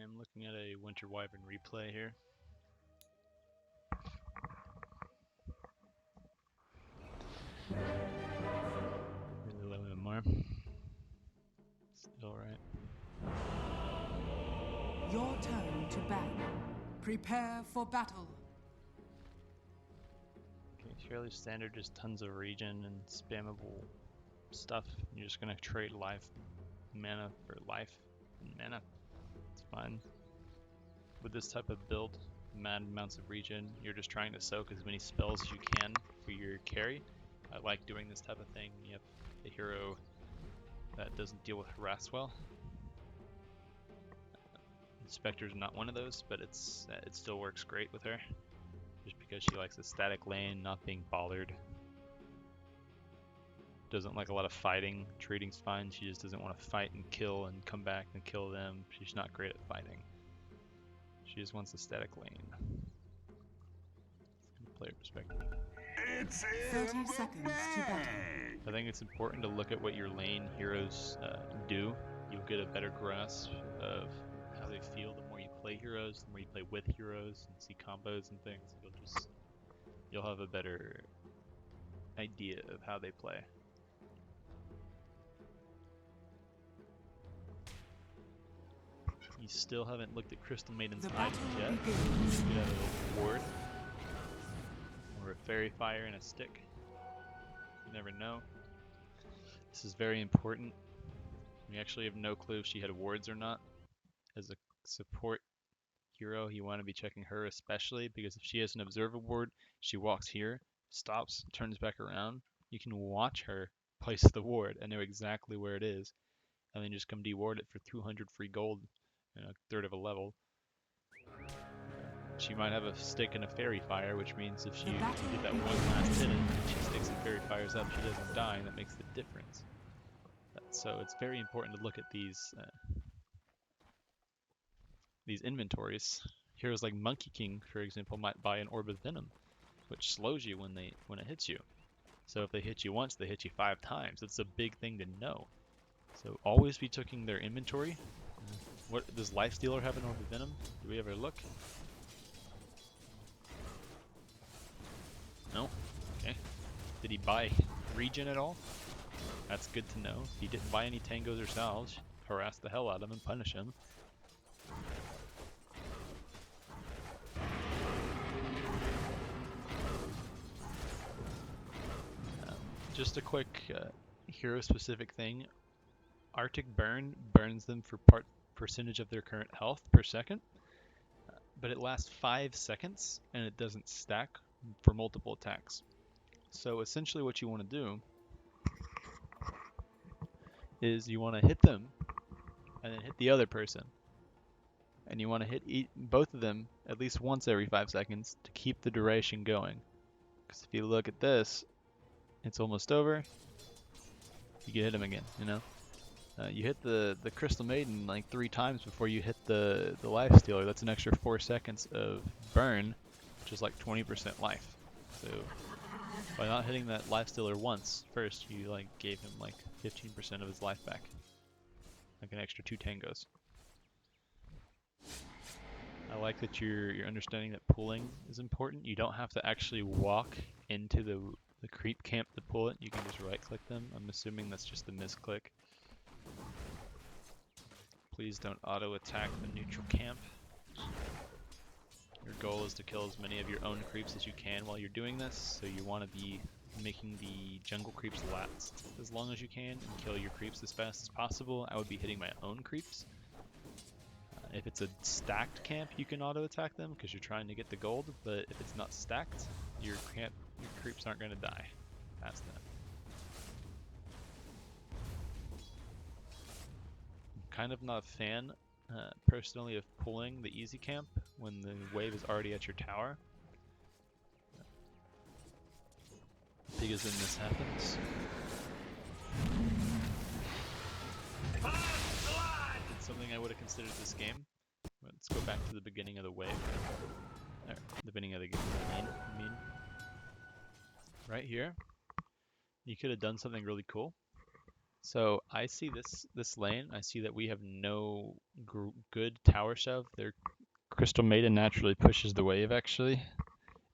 I'm looking at a Winter Wyvern replay here. Really a little bit more. Still right. Your turn to ban. Prepare for battle. Okay, fairly standard, just tons of regen and spammable stuff. You're just gonna trade life mana for life and mana. It's fine. With this type of build, mad amounts of regen, you're just trying to soak as many spells as you can for your carry. I like doing this type of thing. You have a hero that doesn't deal with harass well. Spectre's not one of those, but it still works great with her. Just because she likes a static lane, not being bothered. Doesn't like a lot of fighting. Trading's fine. She just doesn't want to fight and kill and come back and kill them. She's not great at fighting. She just wants a static lane. Player perspective. It's 30 seconds to battle. I think it's important to look at what your lane heroes do. You'll get a better grasp of how they feel the more you play heroes, the more you play with heroes and see combos and things. You'll have a better idea of how they play. You still haven't looked at Crystal Maiden's items yet. You could have a ward or a fairy fire and a stick. You never know. This is very important. We actually have no clue if she had wards or not. As a support hero, you want to be checking her especially, because if she has an observer ward, she walks here, stops, turns back around. You can watch her place the ward and know exactly where it is, and then just come deward it for 200 free gold and a third of a level. She might have a stick and a fairy fire, which means if she did that one last hit and she sticks and fairy fires up, she doesn't die, and that makes the difference. So it's very important to look at these inventories. Heroes like Monkey King, for example, might buy an Orb of Venom, which slows you when it hits you. So if they hit you once, they hit you 5 times. It's a big thing to know. So always be checking their inventory. What does Lifestealer have an Orb of Venom? Do we ever look? No? Okay. Did he buy regen at all? That's good to know. If he didn't buy any tangos or salves, harass the hell out of him and punish him. Just a quick hero-specific thing. Arctic Burn burns them for percentage of their current health per second, but it lasts 5 seconds and it doesn't stack for multiple attacks. So essentially what you want to do is you want to hit them and then hit the other person. And you want to hit both of them at least once every 5 seconds to keep the duration going. Because if you look at this, it's almost over. You can hit him again, you know? You hit the Crystal Maiden like 3 times before you hit the Lifestealer. That's an extra 4 seconds of burn, which is like 20% life. So by not hitting that Lifestealer once first, you like gave him like 15% of his life back, like an extra 2 tangos. I like that you're understanding that pulling is important. You don't have to actually walk into the creep camp to pull it. You can just right click them. I'm assuming that's just a misclick. Please don't auto attack the neutral camp. Your goal is to kill as many of your own creeps as you can while you're doing this, so you want to be making the jungle creeps last as long as you can and kill your creeps as fast as possible. I would be hitting my own creeps. If it's a stacked camp, you can auto attack them because you're trying to get the gold, but if it's not stacked, your creeps aren't going to die past that. Kind of not a fan, personally, of pulling the easy camp when the wave is already at your tower. Because then this happens. It's something I would have considered this game. Let's go back to the beginning of the wave. Or, the beginning of the game, I mean. Right here, you could have done something really cool. So I see this lane. I see that we have no good tower shove. Their Crystal Maiden naturally pushes the wave actually,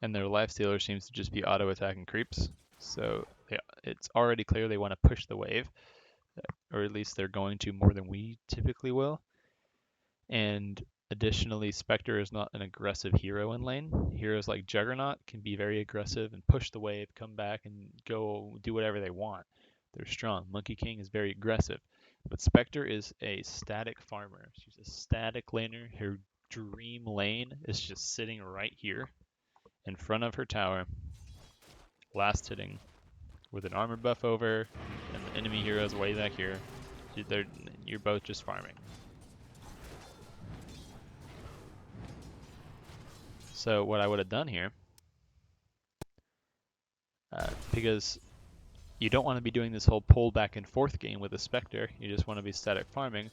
and their Lifestealer seems to just be auto attacking creeps. So it's already clear they want to push the wave, or at least they're going to more than we typically will. And additionally, Spectre is not an aggressive hero in lane. Heroes like Juggernaut can be very aggressive and push the wave, come back, and go do whatever they want. They're strong. Monkey King is very aggressive. But Spectre is a static farmer. She's a static laner. Her dream lane is just sitting right here in front of her tower, last hitting, with an armor buff over, and the enemy heroes way back here. You're both just farming. So what I would have done here, because you don't want to be doing this whole pull back and forth game with a Spectre, you just want to be static farming,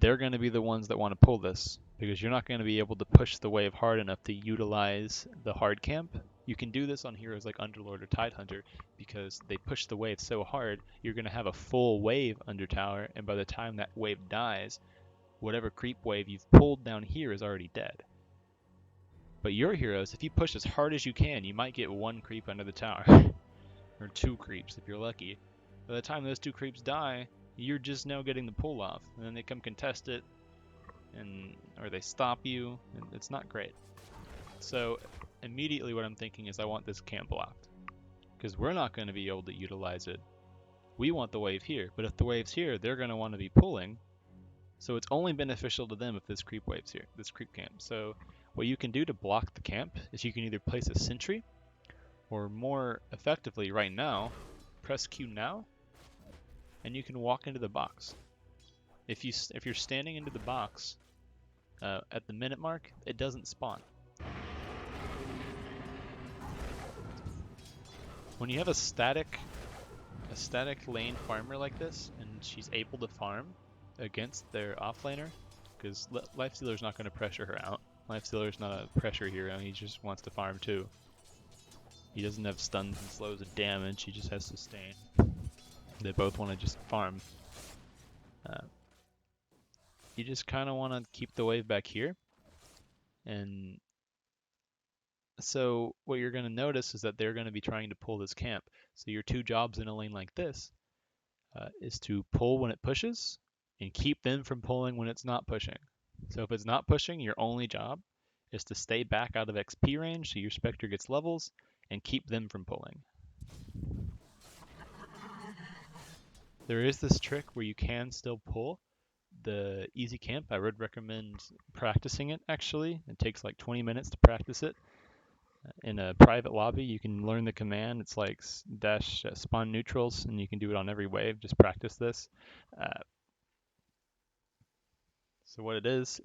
they're going to be the ones that want to pull this, because you're not going to be able to push the wave hard enough to utilize the hard camp. You can do this on heroes like Underlord or Tidehunter, because they push the wave so hard, you're going to have a full wave under tower, and by the time that wave dies, whatever creep wave you've pulled down here is already dead. But your heroes, if you push as hard as you can, you might get one creep under the tower. Or two creeps if you're lucky. By the time those two creeps die, you're just now getting the pull off. And then they come contest it, or they stop you, and it's not great. So immediately what I'm thinking is I want this camp blocked. Because we're not going to be able to utilize it. We want the wave here, but if the wave's here, they're going to want to be pulling. So it's only beneficial to them if this creep wave's here, this creep camp. So what you can do to block the camp is you can either place a sentry, or more effectively right now, press Q now, and you can walk into the box. If you're standing into the box at the minute mark, it doesn't spawn. When you have a static lane farmer like this, and she's able to farm against their offlaner, because Lifestealer's not going to pressure her out. Lifestealer's not a pressure hero, he just wants to farm too. He doesn't have stuns and slows of damage, he just has sustain. They both want to just farm. You just kind of want to keep the wave back here. And so what you're going to notice is that they're going to be trying to pull this camp. So your two jobs in a lane like this is to pull when it pushes and keep them from pulling when it's not pushing. So if it's not pushing, your only job is to stay back out of XP range so your Spectre gets levels and keep them from pulling. There is this trick where you can still pull the easy camp. I would recommend practicing it actually. It takes like 20 minutes to practice it. In a private lobby, you can learn the command. It's like dash spawn neutrals, and you can do it on every wave. Just practice this. So what it is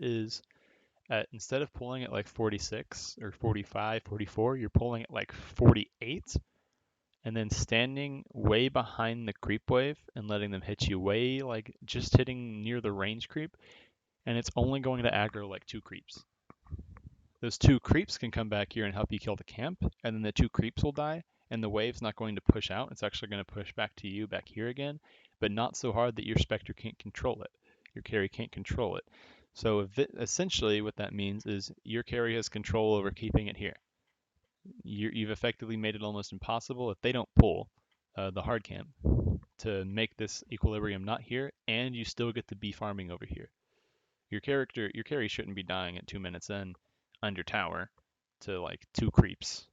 instead of pulling at like 46 or 45, 44, you're pulling at like 48, and then standing way behind the creep wave and letting them hit you way, like just hitting near the range creep, and it's only going to aggro like 2 creeps. Those 2 creeps can come back here and help you kill the camp, and then the 2 creeps will die, and the wave's not going to push out. It's actually going to push back to you back here again, but not so hard that your Spectre can't control it. Your carry can't control it. So essentially what that means is your carry has control over keeping it here. You've effectively made it almost impossible, if they don't pull the hard camp, to make this equilibrium not here, and you still get to be farming over here. Your carry shouldn't be dying at 2 minutes in under tower to like 2 creeps.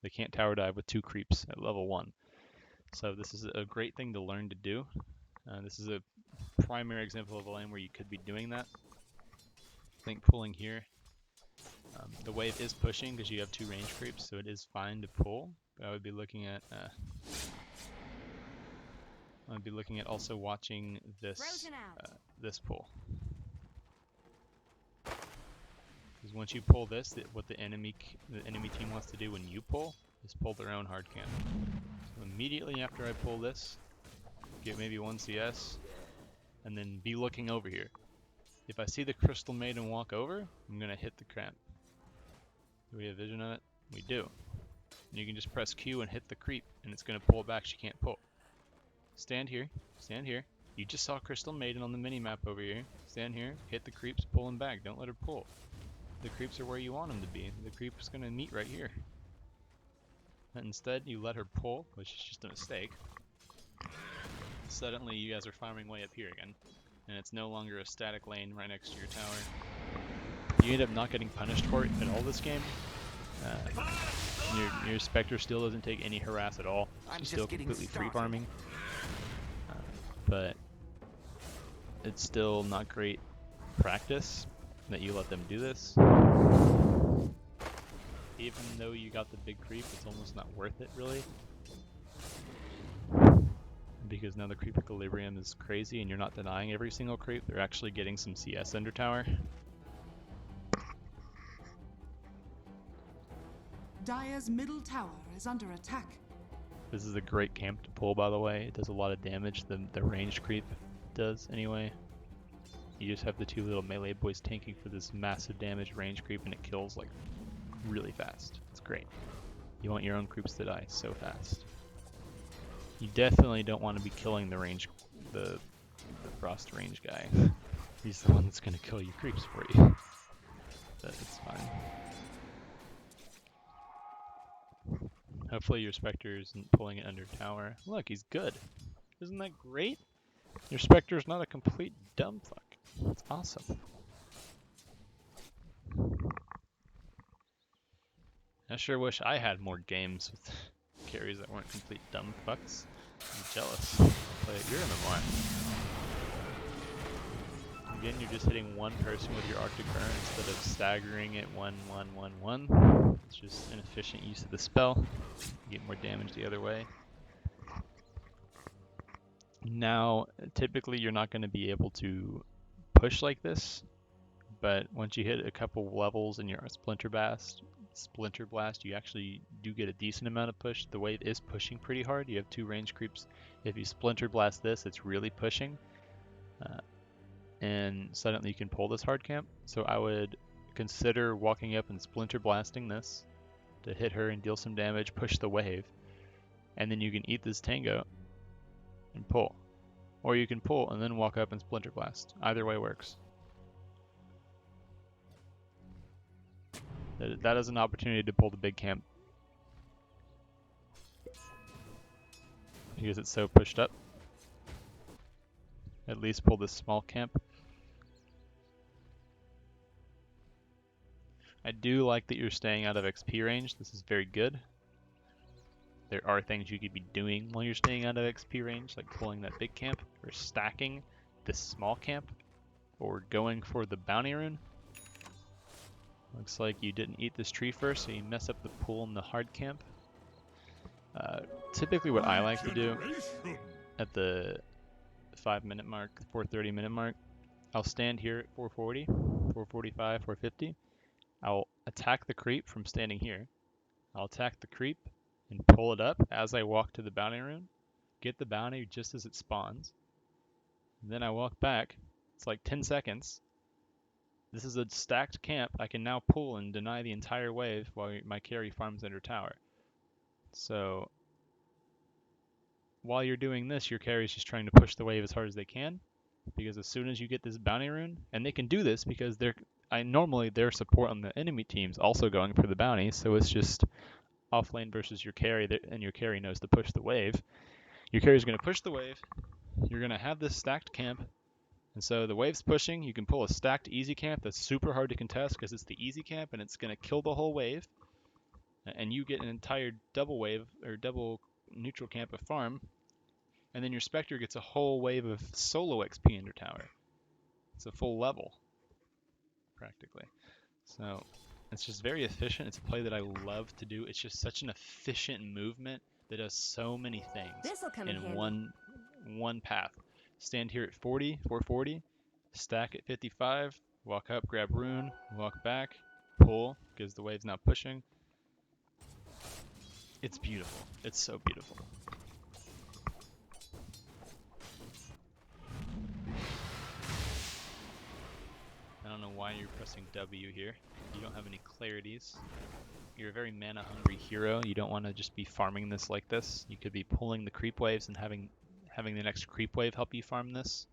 They can't tower dive with 2 creeps at level 1. So this is a great thing to learn to do. This is a primary example of a lane where you could be doing that. I think pulling here. The wave is pushing because you have 2 range creeps, so it is fine to pull. But I would be looking at also watching this this pull. Because once you pull this, what the enemy team wants to do when you pull is pull their own hard camp. So immediately after I pull this, get maybe 1 CS, and then be looking over here. If I see the Crystal Maiden walk over, I'm going to hit the camp. Do we have vision on it? We do. And you can just press Q and hit the creep, and it's going to pull back. She can't pull. Stand here. Stand here. You just saw Crystal Maiden on the mini-map over here. Stand here. Hit the creeps. Pull them back. Don't let her pull. The creeps are where you want them to be. The creep's going to meet right here. And instead, you let her pull, which is just a mistake. Suddenly, you guys are farming way up here again. And it's no longer a static lane right next to your tower. You end up not getting punished for it at all this game. Your Spectre still doesn't take any harass at all. She's still completely free farming. But it's still not great practice that you let them do this. Even though you got the big creep, it's almost not worth it really. Because now the creep equilibrium is crazy and you're not denying every single creep. They're actually getting some CS under tower. Dire's middle tower is under attack. This is a great camp to pull, by the way. It does a lot of damage. The ranged creep does anyway. You just have the two little melee boys tanking for this massive damage range creep, and it kills like really fast. It's great. You want your own creeps to die so fast. You definitely don't want to be killing the range, the frost range guy. He's the one that's gonna kill your creeps for you. But it's fine. Hopefully your Spectre isn't pulling it under tower. Look, he's good. Isn't that great? Your Spectre's not a complete dumb fuck. That's awesome. I sure wish I had more games with carries that weren't complete dumb fucks. I'm jealous. Play at your MMR. Again, you're just hitting one person with your Arctic Burn instead of staggering it 1, 1, 1, 1. It's just an efficient use of the spell. You get more damage the other way. Now, typically you're not going to be able to push like this, but once you hit a couple levels in your Splinter Blast, you actually do get a decent amount of push. The wave is pushing pretty hard. You have two range creeps. If you Splinter Blast this, it's really pushing. And suddenly you can pull this hard camp. So I would consider walking up and Splinter Blasting this to hit her and deal some damage, push the wave, and then you can eat this Tango and pull. Or you can pull and then walk up and Splinter Blast. Either way works. That is an opportunity to pull the big camp. Because it's so pushed up. At least pull this small camp. I do like that you're staying out of XP range. This is very good. There are things you could be doing while you're staying out of XP range, like pulling that big camp, or stacking this small camp, or going for the bounty rune. Looks like you didn't eat this tree first, so you mess up the pool in the hard camp. Typically what I like to do at the 5-minute mark, 4:30-minute mark, I'll stand here at 440, 445, 450. I'll attack the creep from standing here. I'll attack the creep and pull it up as I walk to the bounty rune. Get the bounty just as it spawns. And then I walk back. It's like 10 seconds. This is a stacked camp. I can now pull and deny the entire wave while my carry farms under tower. So while you're doing this, your carry is just trying to push the wave as hard as they can. Because as soon as you get this bounty rune, and they can do this because normally their support on the enemy team's also going for the bounty, so it's just off lane versus your carry, and your carry knows to push the wave. Your carry's going to push the wave. You're going to have this stacked camp, and so the wave's pushing. You can pull a stacked easy camp that's super hard to contest because it's the easy camp, and it's going to kill the whole wave. And you get an entire double wave or double neutral camp of farm. And then your Spectre gets a whole wave of solo XP under tower. It's a full level, practically. So it's just very efficient. It's a play that I love to do. It's just such an efficient movement that does so many things in one path. Stand here at 40, 440, stack at 55, walk up, grab rune, walk back, pull, because the wave's not pushing. It's beautiful. It's so beautiful. I don't know why you're pressing W here. You don't have any clarities. You're a very mana hungry hero. You don't want to just be farming this like this. You could be pulling the creep waves and having having the next creep wave help you farm this.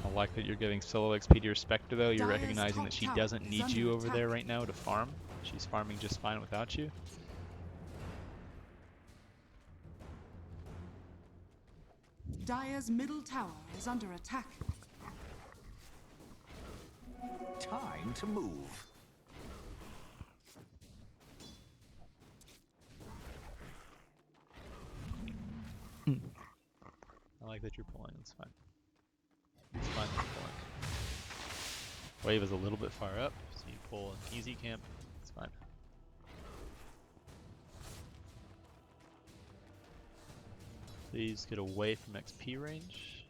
I like that you're giving solo XP to your Spectre though. You're recognizing that she doesn't need you over there right now to farm. She's farming just fine without you. Dire's middle tower is under attack. Time to move. I like that you're pulling. It's fine. It's fine that you're pulling. Wave is a little bit far up, so you pull an easy camp. It's fine. Please get away from XP range.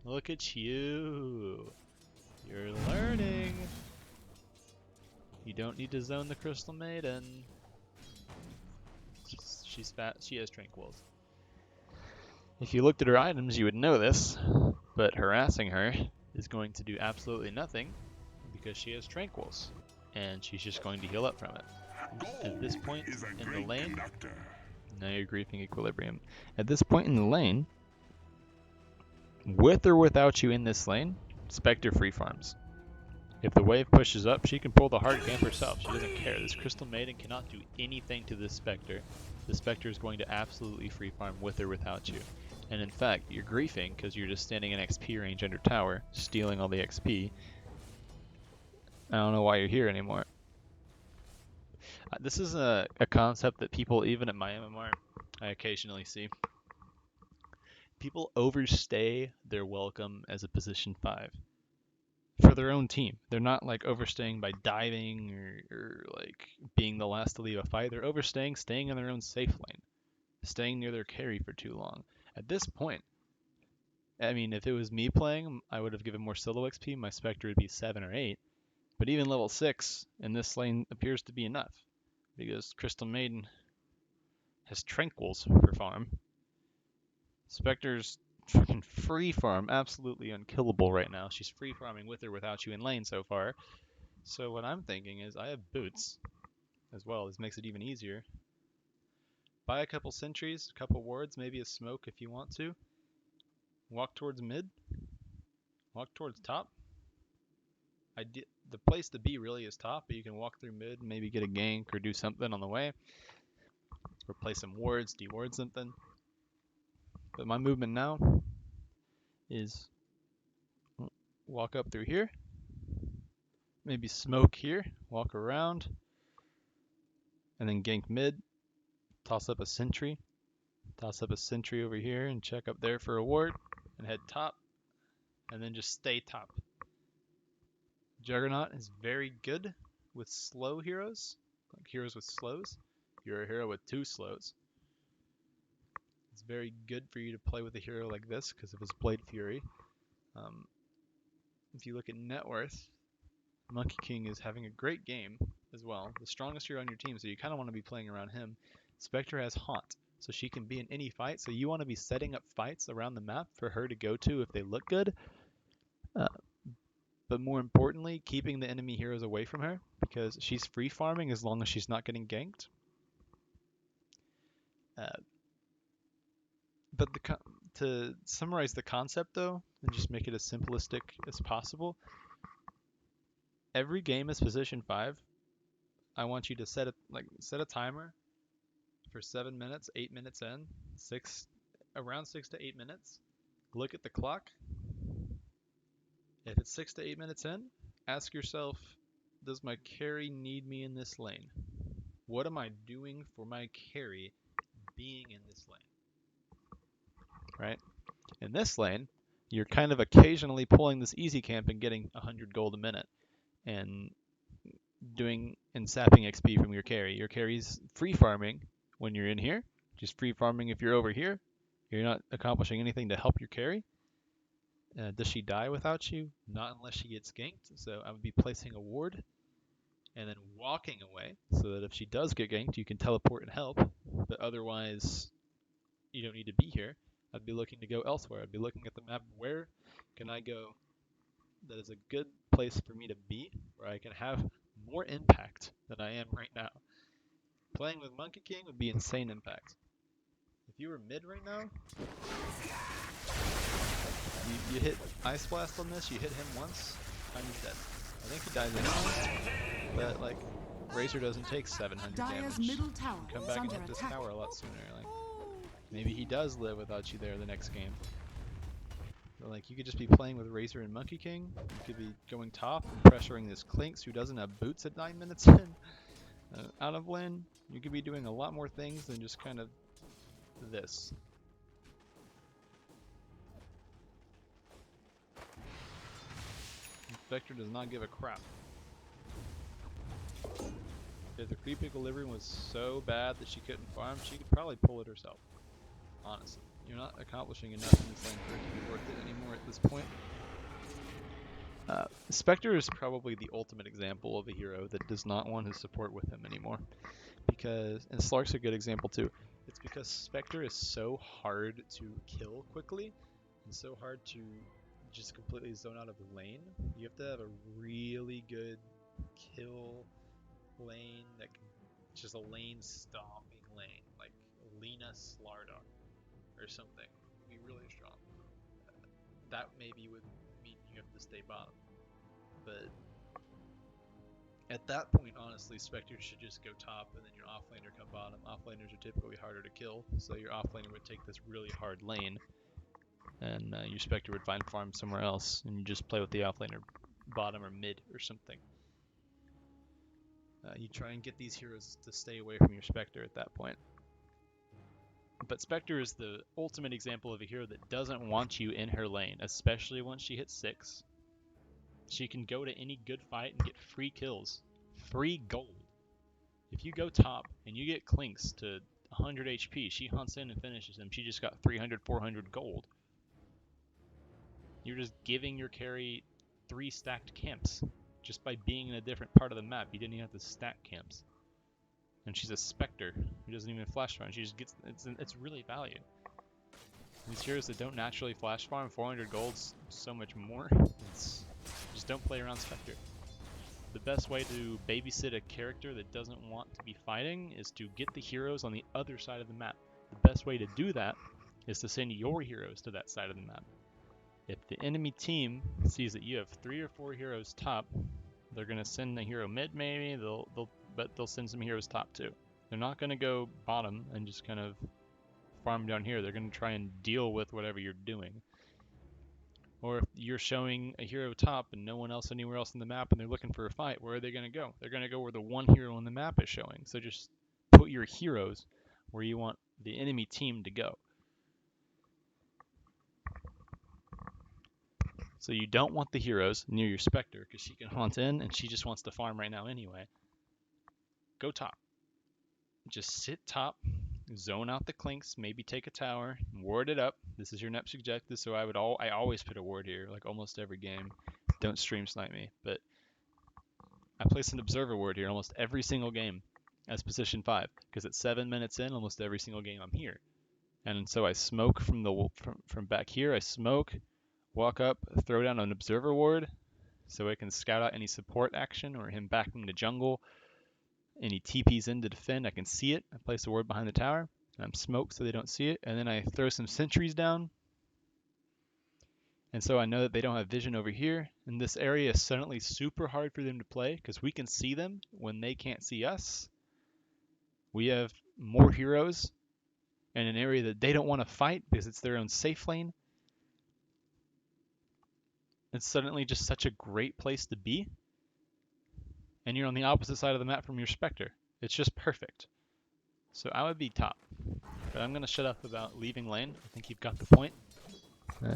Look at you. You're learning. You don't need to zone the Crystal Maiden. She's fat. She has Tranquils. If you looked at her items, you would know this, but harassing her is going to do absolutely nothing because she has Tranquils, and she's just going to heal up from it. At this point in the lane, now you're griefing Equilibrium. At this point in the lane, with or without you in this lane, Spectre free farms. If the wave pushes up, she can pull the hard camp herself. She doesn't care. This Crystal Maiden cannot do anything to this Spectre. The Spectre is going to absolutely free farm with or without you. And in fact, you're griefing because you're just standing in XP range under tower, stealing all the XP. I don't know why you're here anymore. This is a concept that people, even at my MMR, I occasionally see. People overstay their welcome as a position 5 for their own team. They're not like overstaying by diving or like being the last to leave a fight. They're overstaying, staying in their own safe lane, staying near their carry for too long. At this point, I mean, if it was me playing, I would have given more solo XP. My Spectre would be 7 or 8. But even level 6 in this lane appears to be enough, because Crystal Maiden has Tranquils for farm. Spectre's freaking free farm, absolutely unkillable right now. She's free farming with or without you in lane so far. So what I'm thinking is I have boots as well. This makes it even easier. Buy a couple sentries, a couple wards, maybe a smoke if you want to. Walk towards mid. Walk towards top. The place to be really is top, but you can walk through mid, maybe get a gank or do something on the way. Or play some wards, deward something. But my movement now is walk up through here. Maybe smoke here, walk around. And then gank mid. Toss up a sentry. Toss up a sentry over here and check up there for a ward. And head top. And then just stay top. Juggernaut is very good with slow heroes, like heroes with slows. You're a hero with 2 slows. It's very good for you to play with a hero like this because of his Blade Fury. If you look at net worth, Monkey King is having a great game as well. The strongest hero on your team, so you kind of want to be playing around him. Spectre has Haunt, so she can be in any fight, so you want to be setting up fights around the map for her to go to if they look good. But more importantly, keeping the enemy heroes away from her, because she's free farming as long as she's not getting ganked. But to summarize the concept though, and just make it as simplistic as possible, every game is position 5. I want you to set a timer for 7 minutes, 8 minutes in, around 6 to 8 minutes. Look at the clock. If it's 6 to 8 minutes in, ask yourself, does my carry need me in this lane? What am I doing for my carry being in this lane? Right? In this lane, you're kind of occasionally pulling this easy camp and getting 100 gold a minute and sapping XP from your carry. Your carry's free farming when you're in here, just free farming if you're over here. You're not accomplishing anything to help your carry. Does she die without you? Not unless she gets ganked, so I would be placing a ward and then walking away so that if she does get ganked, you can teleport and help, but otherwise you don't need to be here. I'd be looking to go elsewhere. I'd be looking at the map, where can I go that is a good place for me to be, where I can have more impact than I am right now. Playing with Monkey King would be insane impact. If you were mid right now, you hit Ice Blast on this, you hit him once, and he's dead. I think he dies anyway, but like, Razor doesn't take 700 Dire's damage. middle tower You come is back and under hit this attack. tower a lot sooner. Like, maybe he does live without you there the next game. But like, you could just be playing with Razor and Monkey King. You could be going top and pressuring this Clinks who doesn't have boots at 9 minutes in. Out of lane, you could be doing a lot more things than just kind of this. Spectre does not give a crap. If the creep equilibrium was so bad that she couldn't farm, she could probably pull it herself. Honestly, you're not accomplishing enough in this lane for it to be worth it anymore at this point. Spectre is probably the ultimate example of a hero that does not want his support with him anymore. Because, and Slark's a good example too, it's because Spectre is so hard to kill quickly, and so hard to just completely zone out of the lane. You have to have a really good kill lane that can, just a lane stomping lane, like Lena Slarda or something. Be really strong. That maybe would mean you have to stay bottom. But at that point, honestly, Spectre should just go top and then your offlaner come bottom. Offlaners are typically harder to kill, so your offlaner would take this really hard lane, and your Spectre would find farm somewhere else, and you just play with the offlaner bottom or mid or something. You try and get these heroes to stay away from your Spectre at that point. But Spectre is the ultimate example of a hero that doesn't want you in her lane, especially once she hits 6. She can go to any good fight and get free kills. Free gold. If you go top and you get Clinks to 100 HP, she hunts in and finishes him. She just got 300, 400 gold. You're just giving your carry 3 stacked camps. Just by being in a different part of the map, you didn't even have to stack camps. And she's a Spectre who doesn't even flash farm. She just gets, it's really value. These heroes that don't naturally flash farm, 400 gold's so much more. Just don't play around Spectre. The best way to babysit a character that doesn't want to be fighting is to get the heroes on the other side of the map. The best way to do that is to send your heroes to that side of the map. If the enemy team sees that you have 3 or 4 heroes top, they're gonna send a hero mid maybe, but they'll send some heroes top too. They're not gonna go bottom and just kind of farm down here. They're gonna try and deal with whatever you're doing. Or if you're showing a hero top and no one else anywhere else on the map and they're looking for a fight, where are they gonna go? They're gonna go where the one hero on the map is showing. So just put your heroes where you want the enemy team to go. So you don't want the heroes near your Spectre because she can haunt in and she just wants to farm right now anyway. Go top. Just sit top, zone out the Clinks, maybe take a tower, ward it up. This is your next objective, so I always put a ward here, like almost every game. Don't stream snipe me, but I place an observer ward here almost every single game as position 5 because at 7 minutes in, almost every single game I'm here. And so I smoke from back here. I smoke, walk up, throw down an observer ward so it can scout out any support action or him backing the jungle. Any TPs in to defend, I can see it. I place a ward behind the tower, and I'm smoked so they don't see it. And then I throw some sentries down. And so I know that they don't have vision over here. And this area is suddenly super hard for them to play because we can see them when they can't see us. We have more heroes in an area that they don't want to fight because it's their own safe lane. It's suddenly just such a great place to be. And you're on the opposite side of the map from your Spectre. It's just perfect. So I would be top. But I'm going to shut up about leaving lane. I think you've got the point.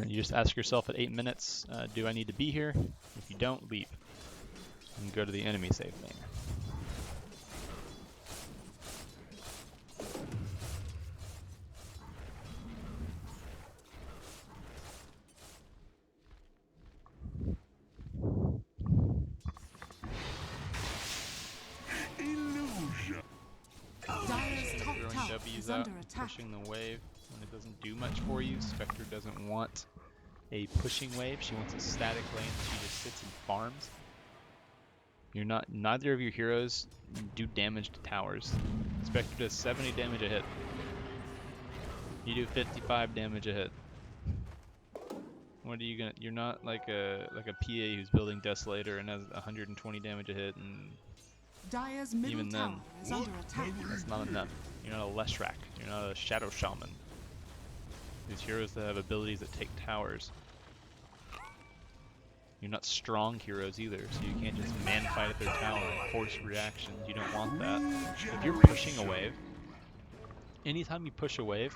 You just ask yourself at 8 minutes, do I need to be here? If you don't, leave. And go to the enemy safe lane. Dire's top Throwing tower W's is out, under attack. pushing the wave when it doesn't do much for you. Spectre doesn't want a pushing wave. She wants a static lane that she just sits and farms. Neither of your heroes do damage to towers. Spectre does 70 damage a hit. You do 55 damage a hit. What are you gonna? You're not like a PA who's building Desolator and has 120 damage a hit, and Dire's middle even tower then, is under attack. that's not enough. You're not a Leshrac. You're not a Shadow Shaman. These heroes that have abilities that take towers. You're not strong heroes either, so you can't just man fight at their tower and force reactions. You don't want that. If you're pushing a wave, anytime you push a wave,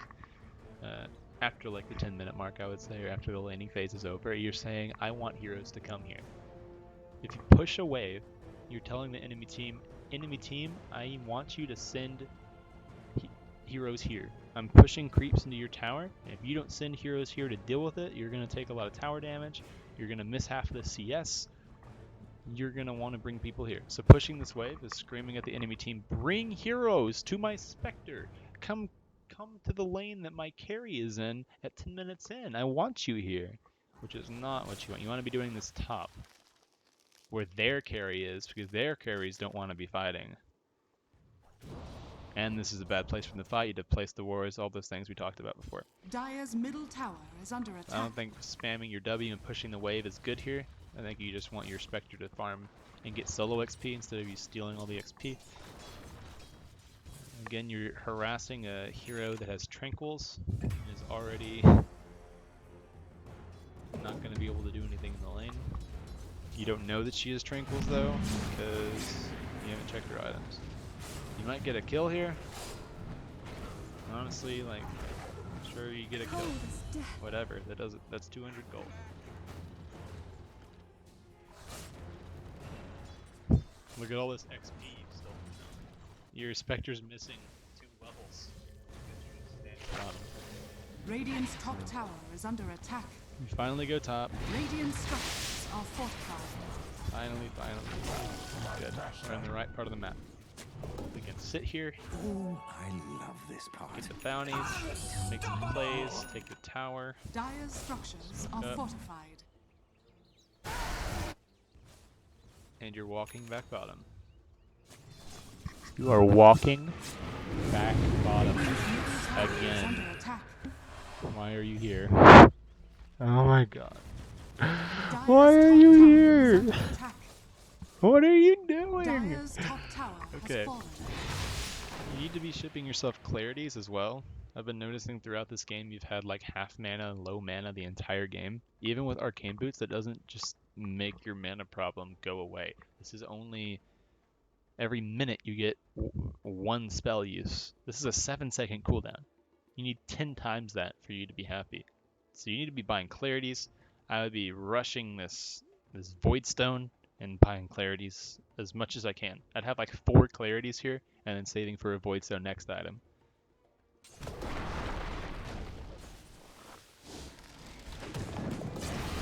after like the 10-minute mark, I would say, or after the laning phase is over, you're saying, I want heroes to come here. If you push a wave, you're telling the enemy team, I want you to send heroes here. I'm pushing creeps into your tower, and if you don't send heroes here to deal with it, you're going to take a lot of tower damage, you're going to miss half of the CS, you're going to want to bring people here. So pushing this wave is screaming at the enemy team, bring heroes to my Spectre! Come to the lane that my carry is in at 10 minutes in. I want you here. Which is not what you want. You want to be doing this top, where their carry is, because their carries don't want to be fighting. And this is a bad place from the fight. You have to place the wards, all those things we talked about before. Dire's middle tower is under attack. I don't think spamming your W and pushing the wave is good here. I think you just want your Spectre to farm and get solo XP instead of you stealing all the XP. Again, you're harassing a hero that has Tranquils and is already not going to be able to do anything in the lane. You don't know that she has Tranquils though, because you haven't checked her items. You might get a kill here. Honestly, like, sure you get a kill. Whatever, that's 200 gold. Look at all this XP you've stolen. Your Spectre's missing 2 levels. Radiant's top tower is under attack. We finally go top. Radiant structures are fortified. Finally. Good. We're in the right part of the map. We can sit here, Oh, I love this part. get the bounties, make some plays, take the tower. Dire's structures are Up. fortified. And you're walking back bottom. You are walking back bottom again. Under attack. Why are you here? Oh my god. Dire's Why are top you tower here? is under attack. What are you doing? Dire's top tower Okay. has fallen. You need to be shipping yourself clarities as well. I've been noticing throughout this game you've had like half mana and low mana the entire game. Even with arcane boots, that doesn't just make your mana problem go away. This is only every minute you get one spell use. This is a 7-second cooldown. You need 10 times that for you to be happy. So you need to be buying clarities. I would be rushing this void stone and buying clarities as much as I can. I'd have like 4 clarities here and then saving for a void stone next item.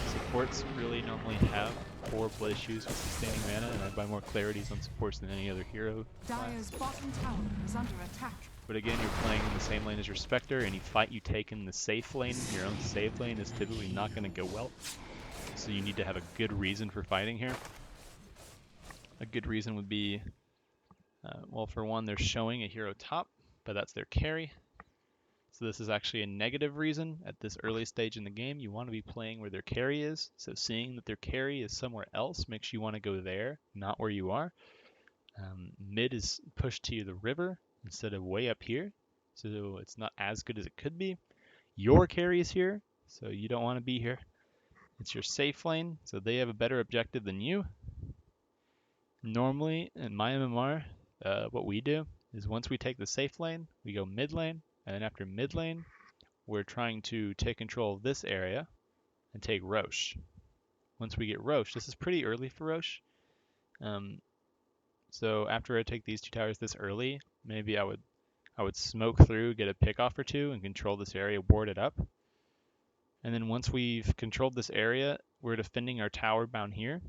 Supports really normally have horrible issues with sustaining mana, and I buy more clarities on supports than any other hero class. Dire's bottom tower is under attack. But again, you're playing in the same lane as your Spectre. Any fight you take in the safe lane, your own safe lane, is typically not going to go well. So you need to have a good reason for fighting here. A good reason would be, well, for one, they're showing a hero top, but that's their carry. So this is actually a negative reason at this early stage in the game. You want to be playing where their carry is. So seeing that their carry is somewhere else makes you want to go there, not where you are. Mid is pushed to the river instead of way up here, so it's not as good as it could be. Your carry is here, so you don't want to be here. It's your safe lane, so they have a better objective than you. Normally, in my MMR, what we do is once we take the safe lane, we go mid lane, and then after mid lane, we're trying to take control of this area and take Roche. Once we get Roche, this is pretty early for Roche. So after I take these 2 towers this early, maybe I would smoke through, get a pick off or 2, and control this area, ward it up. And then once we've controlled this area, we're defending our tower down here.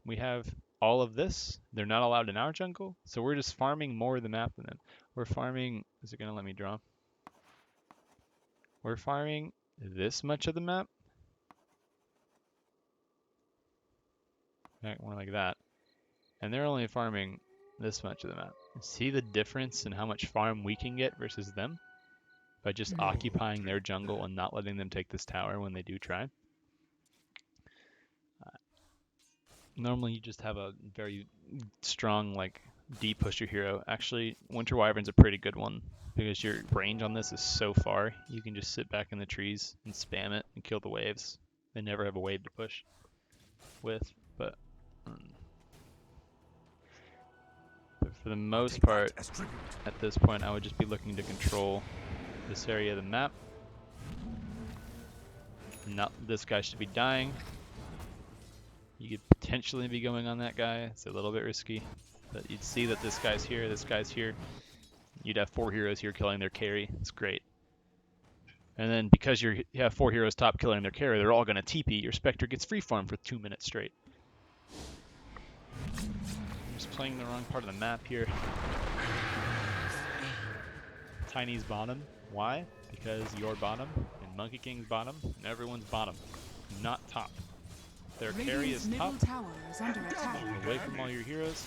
We have all of this. They're not allowed in our jungle, so we're just farming more of the map than them. We're farming, is it going to let me draw? We're farming this much of the map. More like that. And they're only farming this much of the map. See the difference in how much farm we can get versus them? If by just occupying their jungle and not letting them take this tower when they do try. Normally you just have a very strong, like, D-pusher hero. Actually, Winter Wyvern's a pretty good one because your range on this is so far. You can just sit back in the trees and spam it and kill the waves. They never have a wave to push with, but for the most part, at this point, I would just be looking to control this area of the map. Not this guy should be dying. You could potentially be going on that guy. It's a little bit risky, but you'd see that this guy's here, this guy's here. You'd have 4 heroes here killing their carry. It's great. And then because you have 4 heroes top killing their carry, they're all going to TP. Your Spectre gets free farm for 2 minutes straight. I'm just playing the wrong part of the map here. Tiny's bottom. Why? Because you're bottom, and Monkey King's bottom, and everyone's bottom. Not top. Their carry is top. Away from all your heroes.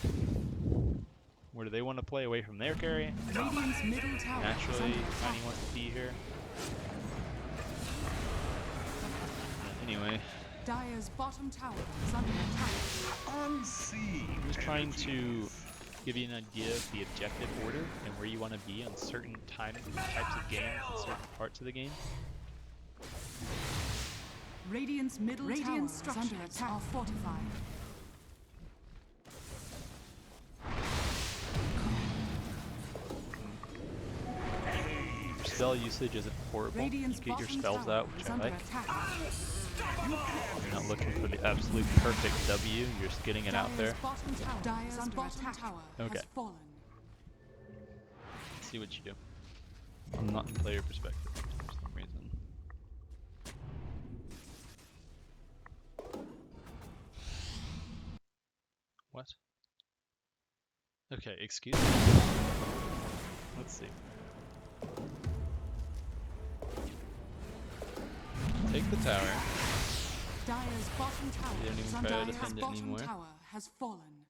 Where do they want to play? Away from their carry. Naturally, Tiny wants to be here. Anyway. Dire's bottom tower is under attack. Unseen. I'm just trying to give you an idea of the objective order and where you want to be on certain types of games and certain parts of the game. Radiant's middle tower is under attack. Are fortified. Your spell usage isn't horrible. Radiant's you get your bottom spells tower out, which is I under like. attack. You're not looking for the absolute perfect W, you're just getting it out there. Dire's bottom tower Okay. has fallen. Let's see what you do. I'm not in player perspective for some reason. What? Okay, excuse me. Let's see. Take the tower. Dire's bottom tower They don't even is try under to attack. defend it Bottom anymore. tower has fallen.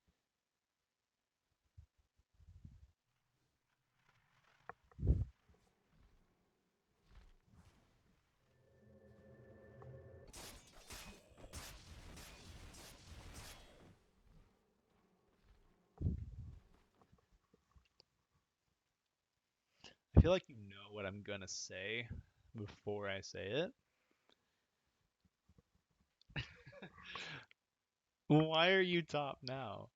I feel like you know what I'm gonna say before I say it. Why are you top now?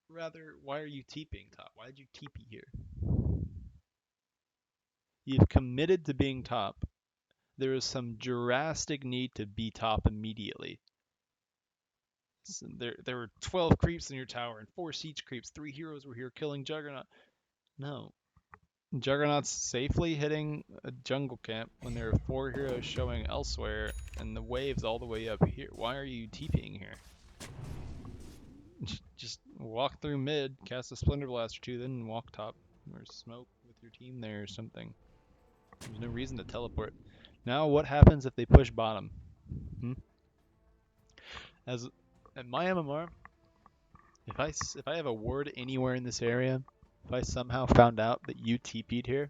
Rather, why are you TPing top? Why did you TP here? You've committed to being top. There is some drastic need to be top immediately. So there were 12 creeps in your tower and 4 siege creeps. 3 heroes were here killing Juggernaut. No. Juggernaut's safely hitting a jungle camp when there are 4 heroes showing elsewhere and the wave's all the way up here. Why are you TPing here? Just walk through mid, cast a Splendor Blast or 2, then walk top. Or smoke with your team there or something. There's no reason to teleport. Now what happens if they push bottom? At my MMR, if I have a ward anywhere in this area, if I somehow found out that you TP'd here,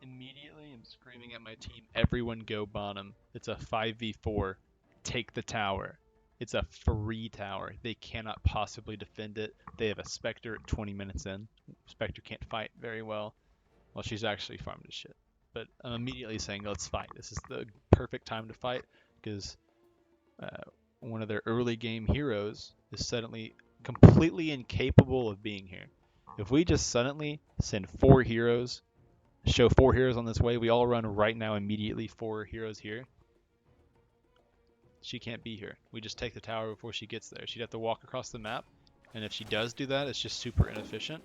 immediately I'm screaming at my team, everyone go bottom. It's a 5v4. Take the tower. It's a free tower. They cannot possibly defend it. They have a Spectre at 20 minutes in. Spectre can't fight very well. Well, she's actually farmed as shit. But I'm immediately saying, let's fight. This is the perfect time to fight because one of their early game heroes is suddenly completely incapable of being here. If we just suddenly send 4 heroes, show 4 heroes on this way, we all run right now immediately 4 heroes here. She can't be here. We just take the tower before she gets there. She'd have to walk across the map, and if she does do that, it's just super inefficient.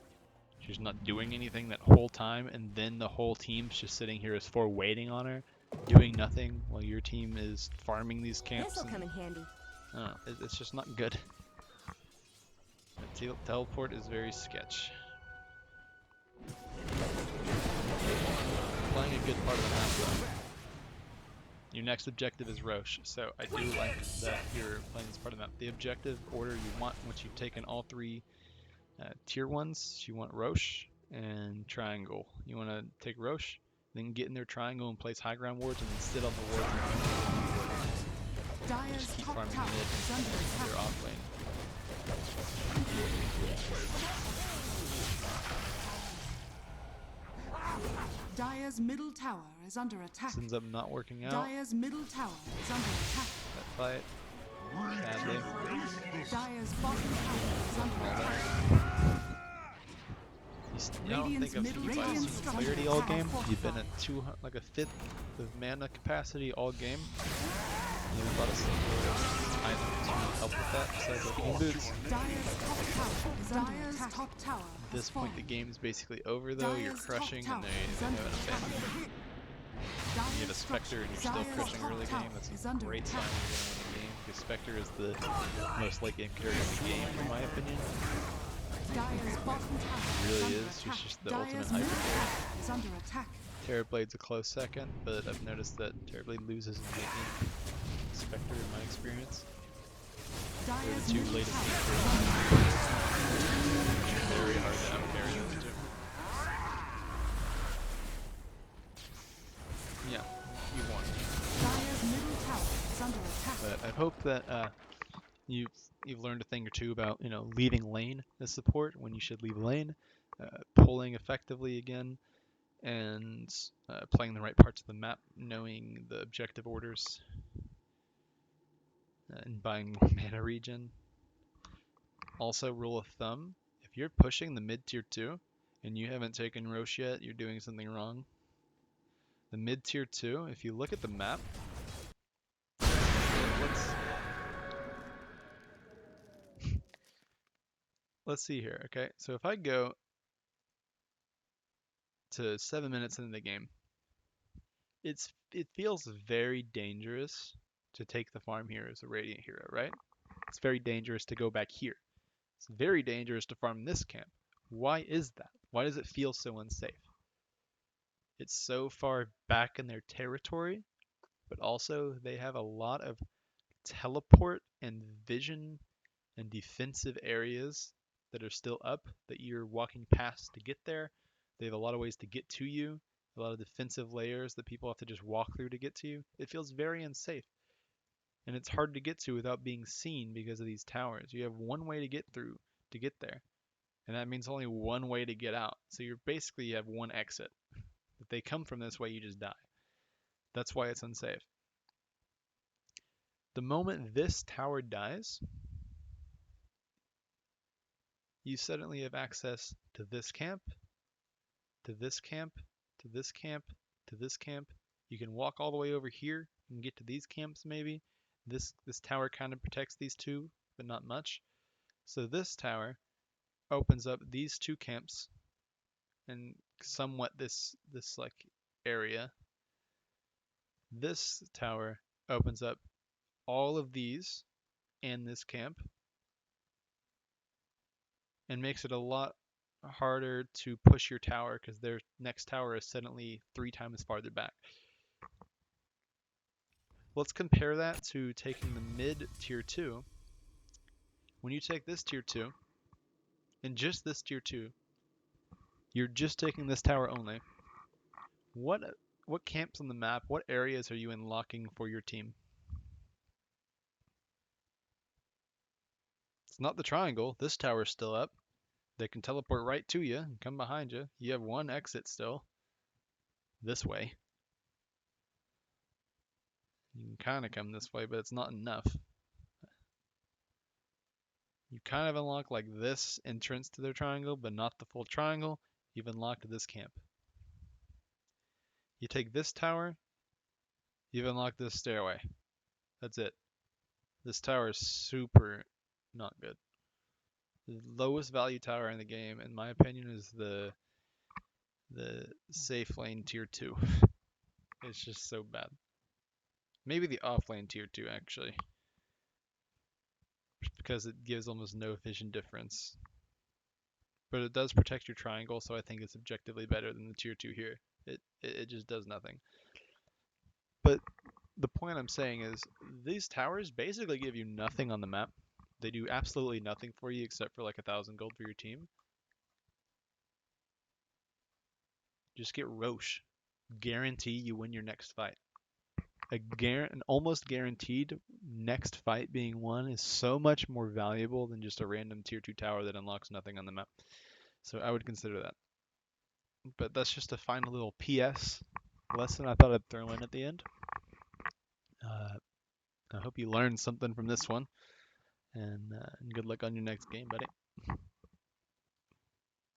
She's not doing anything that whole time, and then the whole team's just sitting here as 4 waiting on her, doing nothing while your team is farming these camps. This'll come in handy. It's just not good. Teleport is very sketch. Playing a good part of the map though. Your next objective is Roche, so I do like that you're playing this part of the map. The objective order you want, once you've taken all 3 tier 1s, you want Roche, and triangle. You want to take Roche, then get in their triangle and place high ground wards, and then sit on the wards and Dire's just keep top farming tower mid is under with attack. your off lane. Dire's middle tower is under attack. This ends up not working out. Dire's middle tower is under attack. That fight, sadly. Dire's bottom tower is under attack. I don't think I've seen you buy Radiant super clarity structures all are game. You've been fortified. at 200, like a fifth of mana capacity all game. You haven't bought a single item to help with that besides like healing boots. Dire's top tower is under attack. Top tower At this point, the game is basically over though. You're Dire's crushing top and tower they is have under an attack. abandonment. You have a Spectre and you're still Dire's crushing top early tower game. That's is a under great sign attack. you're going to win the game because Spectre is the most late game carry in the game, in my opinion. Dire's bottom tower It really under is. attack. She's just the Dire's ultimate middle hyper. tower is under attack. Terrorblade's a close second, but I've noticed that Terrorblade loses in late game. Spectre, in my experience. They're Dire's the two middle latest tower game is carries. under attack. Very hard to outcarry those two. Yeah, you won. Dire's middle tower is under attack. But I hope that you've learned a thing or two about leaving lane as support when you should leave lane, pulling effectively again, and playing the right parts of the map, knowing the objective orders, and buying more mana regen. Also, rule of thumb: if you're pushing the mid tier 2 and you haven't taken Roche yet, you're doing something wrong. The mid tier 2, if you look at the map, let's see here. Okay, so if I go to 7 minutes into the game, it feels very dangerous to take the farm here as a Radiant hero, right? It's very dangerous to go back here. It's very dangerous to farm this camp. Why is that? Why does it feel so unsafe? It's so far back in their territory, but also they have a lot of teleport and vision and defensive areas that are still up that you're walking past to get there. They have a lot of ways to get to you, a lot of defensive layers that people have to just walk through to get to you. It feels very unsafe. And it's hard to get to without being seen because of these towers. You have one way to get through to get there. And that means only one way to get out. So you have one exit. If they come from this way, you just die. That's why it's unsafe. The moment this tower dies, you suddenly have access to this camp, to this camp, to this camp, to this camp. You can walk all the way over here and get to these camps maybe. This tower kind of protects these two, but not much. So this tower opens up these two camps and somewhat this like area. This tower opens up all of these and this camp and makes it a lot harder to push your tower because their next tower is suddenly 3 times farther back. Let's compare that to taking the mid tier 2. When you take this tier 2, and just this tier 2, you're just taking this tower only. What camps on the map, what areas are you unlocking for your team? It's not the triangle. This tower's still up. They can teleport right to you and come behind you. You have one exit still. This way. You can kind of come this way, but it's not enough. You kind of unlock like this entrance to their triangle, but not the full triangle. You've unlocked this camp. You take this tower, you've unlocked this stairway. That's it. This tower is super not good. The lowest value tower in the game, in my opinion, is the safe lane tier 2. It's just so bad. Maybe the off lane tier 2 actually, because it gives almost no vision difference. But it does protect your triangle, so I think it's objectively better than the tier 2 here. It just does nothing. But the point I'm saying is these towers basically give you nothing on the map. They do absolutely nothing for you except for like 1,000 gold for your team. Just get Roche. Guarantee you win your next fight. An almost guaranteed next fight being won is so much more valuable than just a random tier 2 tower that unlocks nothing on the map. So I would consider that. But that's just a final little PS lesson I thought I'd throw in at the end. I hope you learned something from this one, and good luck on your next game, buddy.